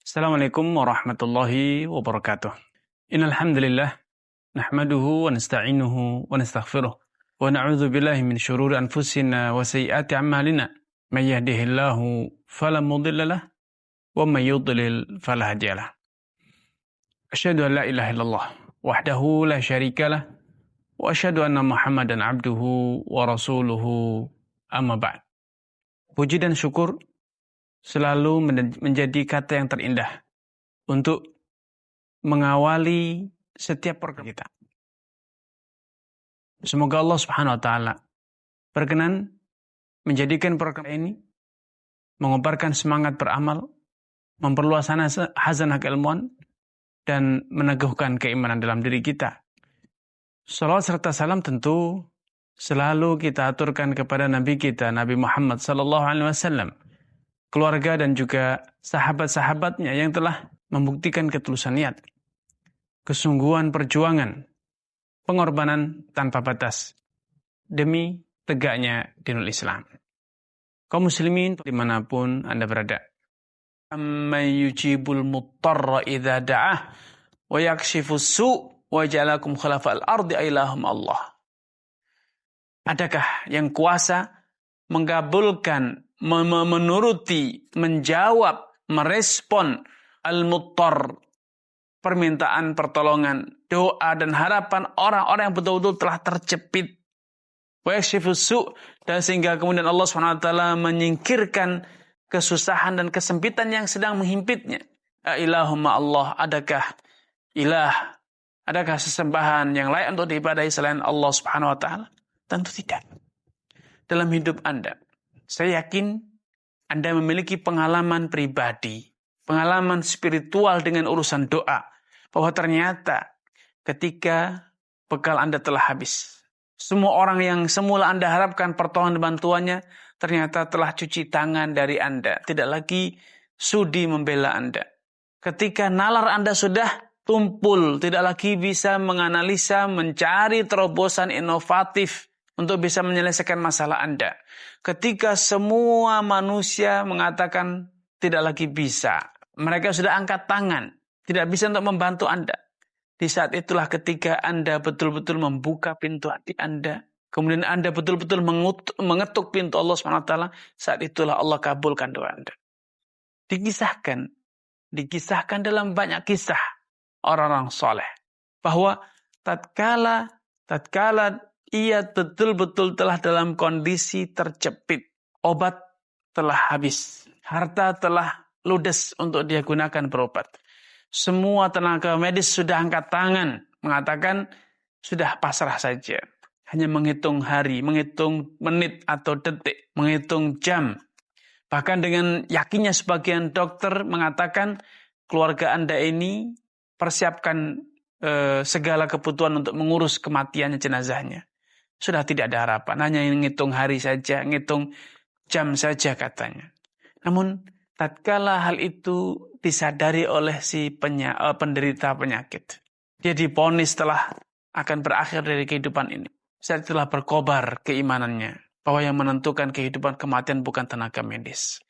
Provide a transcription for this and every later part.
Assalamualaikum warahmatullahi wabarakatuh. Innal hamdalillah nahmaduhu wa nasta'inuhu wa nastaghfiruh wa na'udzu billahi min shururi anfusina wa sayyiati a'malina. May yahdihillahu fala mudilla lahu wa may yudlil fala hadiya lahu. Asyhadu an la ilaha illallah wahdahu la syarika lah wa asyhadu anna Muhammadan abduhu wa rasuluhu amma ba'd. Puji dan syukur selalu menjadi kata yang terindah untuk mengawali setiap program kita. Semoga Allah Subhanahu wa taala berkenan menjadikan program ini mengobarkan semangat beramal, memperluas hazanah keilmuan dan meneguhkan keimanan dalam diri kita. Salawat serta salam tentu selalu kita aturkan kepada Nabi kita, Nabi Muhammad sallallahu alaihi wasallam, keluarga dan juga sahabat-sahabatnya yang telah membuktikan ketulusan niat, kesungguhan perjuangan, pengorbanan tanpa batas demi tegaknya dinul Islam. Kaum muslimin dimanapun Anda berada. Amman yujibul muttarra idza da'ah wa yakshifus su' wa ja'alakum khalafa'al ardi ilahum Allah. Adakah yang kuasa mengabulkan, menuruti, menjawab, merespon al-muttar, permintaan pertolongan, doa dan harapan orang-orang yang betul-betul telah terjepit. Wa yakshifus su', dan sehingga kemudian Allah SWT menyingkirkan kesusahan dan kesempitan yang sedang menghimpitnya. Ilahumma Allah, adakah ilah, adakah sesembahan yang layak untuk diibadahi selain Allah Subhanahu wa taala? Tentu tidak. Dalam hidup Anda, saya yakin Anda memiliki pengalaman pribadi, pengalaman spiritual dengan urusan doa, bahwa ternyata ketika bekal Anda telah habis, semua orang yang semula Anda harapkan pertolongan dan bantuannya ternyata telah cuci tangan dari Anda, tidak lagi sudi membela Anda. Ketika nalar Anda sudah tumpul, tidak lagi bisa menganalisa, mencari terobosan inovatif untuk bisa menyelesaikan masalah Anda. Ketika semua manusia mengatakan tidak lagi bisa, mereka sudah angkat tangan, tidak bisa untuk membantu Anda. Di saat itulah ketika Anda betul-betul membuka pintu hati Anda, kemudian Anda betul-betul mengetuk pintu Allah SWT, saat itulah Allah kabulkan doa Anda. Dikisahkan dalam banyak kisah orang-orang soleh, bahwa tatkala ia betul-betul telah dalam kondisi terjepit, obat telah habis, harta telah ludes untuk dia gunakan berobat. Semua tenaga medis sudah angkat tangan, mengatakan sudah pasrah saja. Hanya menghitung hari, menghitung menit atau detik, menghitung jam. Bahkan dengan yakinnya sebagian dokter mengatakan keluarga Anda ini persiapkan segala kebutuhan untuk mengurus kematiannya, jenazahnya. Sudah tidak ada harapan, hanya menghitung hari saja, menghitung jam saja katanya. Namun tatkala hal itu disadari oleh si penderita penyakit, dia divonis telah akan berakhir dari kehidupan ini. Saat itulah berkobar keimanannya, bahwa yang menentukan kehidupan kematian bukan tenaga medis,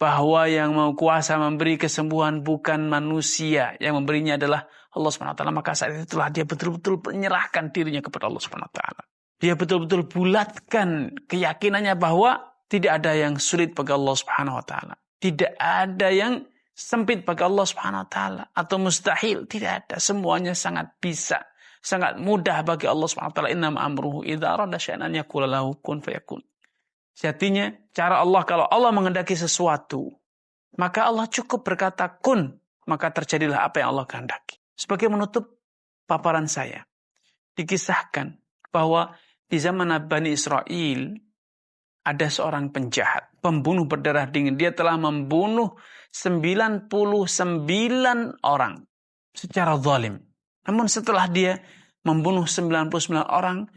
bahwa yang mau kuasa memberi kesembuhan bukan manusia, yang memberinya adalah Allah SWT. Maka saat itulah dia betul-betul menyerahkan dirinya kepada Allah SWT. Dia betul-betul bulatkan keyakinannya bahwa tidak ada yang sulit bagi Allah Subhanahu wa taala. Tidak ada yang sempit bagi Allah Subhanahu wa taala atau mustahil, tidak ada. Semuanya sangat bisa, sangat mudah bagi Allah Subhanahu wa taala. Innama amruhu idza arada syai'an an yaqula lahu kun fayakun. Sejatinya cara Allah, kalau Allah menghendaki sesuatu, maka Allah cukup berkata kun, maka terjadilah apa yang Allah kehendaki. Sebagai menutup paparan saya, dikisahkan bahwa di zaman Bani Israel ada seorang penjahat, pembunuh berdarah dingin. Dia telah membunuh 99 orang secara zalim. Namun setelah dia membunuh 99 orang,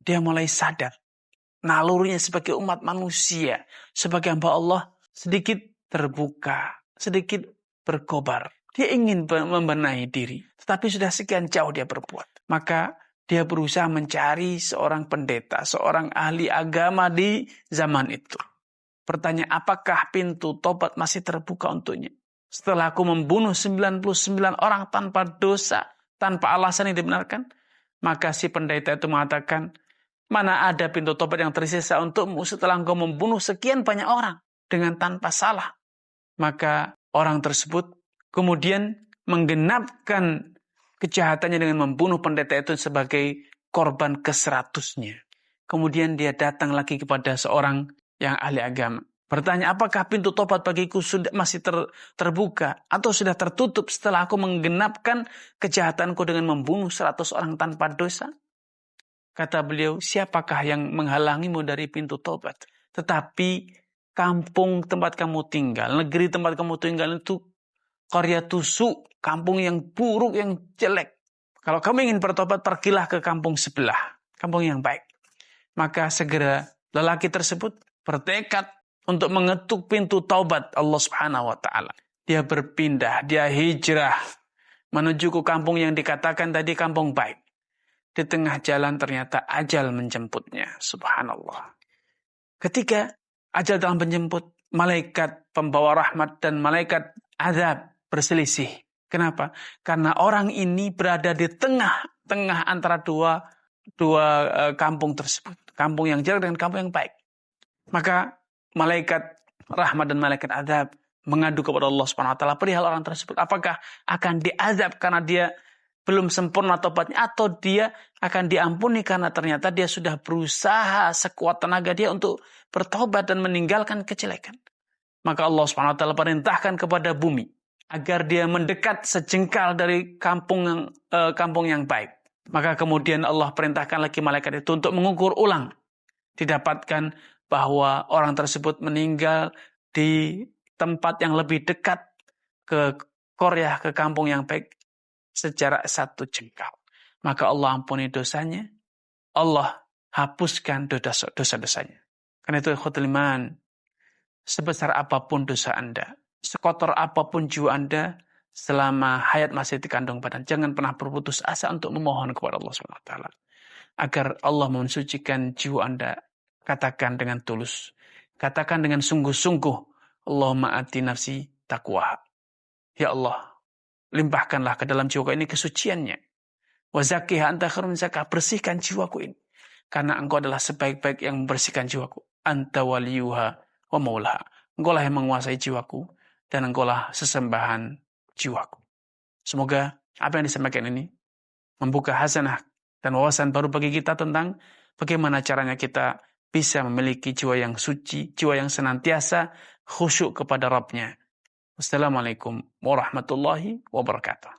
dia mulai sadar nalurinya sebagai umat manusia, sebagai hamba Allah, sedikit terbuka, sedikit berkobar. Dia ingin membenahi diri, tetapi sudah sekian jauh dia berbuat. Maka dia berusaha mencari seorang pendeta, seorang ahli agama di zaman itu. Bertanya, apakah pintu tobat masih terbuka untuknya? setelah aku membunuh 99 orang tanpa dosa, tanpa alasan yang dibenarkan? Maka si pendeta itu mengatakan, mana ada pintu tobat yang tersisa untukmu setelah engkau membunuh sekian banyak orang dengan tanpa salah? Maka orang tersebut kemudian menggenapkan kejahatannya dengan membunuh pendeta itu sebagai korban ke-100-nya. Kemudian dia datang lagi kepada seorang yang ahli agama. Bertanya, apakah pintu tobat bagiku sudah masih terbuka atau sudah tertutup setelah aku menggenapkan kejahatanku dengan membunuh 100 orang tanpa dosa? Kata beliau, siapakah yang menghalangimu dari pintu tobat? Tetapi kampung tempat kamu tinggal, negeri tempat kamu tinggal itu qarya tusuk, kampung yang buruk, yang jelek. Kalau kamu ingin bertobat, pergilah ke kampung sebelah, kampung yang baik. Maka segera lelaki tersebut bertekad untuk mengetuk pintu taubat Allah Subhanahu wa taala. Dia berpindah, dia hijrah menuju ke kampung yang dikatakan tadi kampung baik. Di tengah jalan ternyata ajal menjemputnya. Subhanallah. Ketika ajal telah menjemput, malaikat pembawa rahmat dan malaikat azab berselisih. Kenapa? Karena orang ini berada di tengah antara dua kampung tersebut. Kampung yang jelek dengan kampung yang baik. Maka malaikat rahmat dan malaikat azab mengadu kepada Allah Subhanahu wa taala perihal orang tersebut. Apakah akan diazab karena dia belum sempurna tobatnya, atau dia akan diampuni karena ternyata dia sudah berusaha sekuat tenaga dia untuk bertobat dan meninggalkan kejelekan. Maka Allah Subhanahu wa taala perintahkan kepada bumi agar dia mendekat sejengkal dari kampung yang baik. Maka kemudian Allah perintahkan lagi malaikat itu untuk mengukur ulang. Didapatkan bahwa orang tersebut meninggal di tempat yang lebih dekat ke Korea, ke kampung yang baik, sejarak 1 jengkal. Maka Allah ampuni dosanya, Allah hapuskan dosa-dosanya. Karena itu ikhwatul iman, sebesar apapun dosa Anda, sekotor apapun jiwa Anda, selama hayat masih dikandung badan, jangan pernah berputus asa untuk memohon kepada Allah SWT agar Allah mensucikan jiwa Anda. Katakan dengan tulus, katakan dengan sungguh-sungguh, Allahumma ati nafsi taqwa. Ya Allah, limpahkanlah ke dalam jiwaku ini kesuciannya. Wa zakkiha anta khairun zakah, bersihkan jiwaku ini. Karena engkau adalah sebaik-baik yang membersihkan jiwaku. Anta waliyuha wa maulaha. Engkau lah yang menguasai jiwaku dan engkau lah sesembahan jiwaku. Semoga apa yang disampaikan ini membuka hasanah dan wawasan baru bagi kita tentang bagaimana caranya kita bisa memiliki jiwa yang suci, jiwa yang senantiasa khusyuk kepada Rabb-Nya. Wassalamualaikum warahmatullahi wabarakatuh.